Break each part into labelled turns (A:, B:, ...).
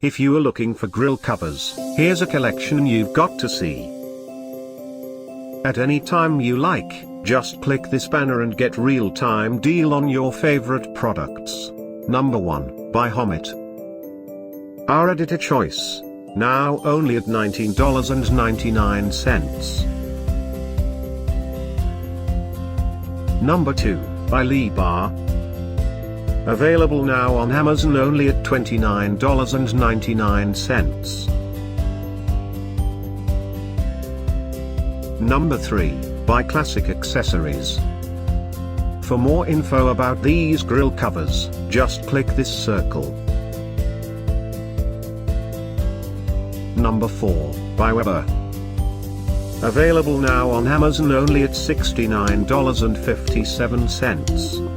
A: If you are looking for grill covers, here's a collection you've got to see. At any time you like, just click this banner and get real-time deal on your favorite products. Number 1, by Homitt. Our editor choice. Now only at $19.99. Number 2, by LiBa. Available now on Amazon only at $29.99. Number 3, by Classic Accessories. For more info about these grill covers, just click this circle. Number 4, by LiBa. Available now on Amazon only at $69.57.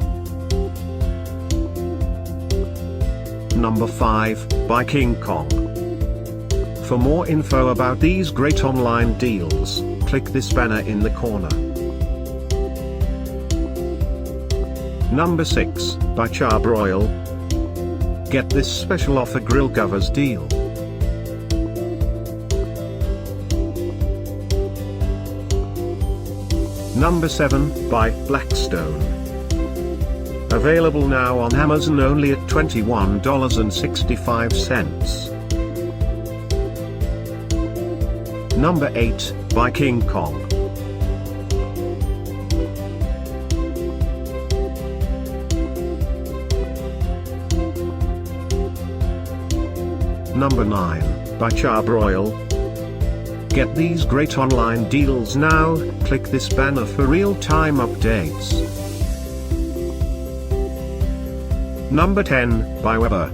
A: Number 5, by Kingkong. For more info about these great online deals, click this banner in the corner. Number 6, by Char-Broil. Get this special offer grill covers deal. Number 7, by Blackstone. Available now on Amazon only at $21.65. Number 8, by Kingkong. Number 9, by Char-Broil. Get these great online deals now, click this banner for real-time updates. Number 10, by LiBa.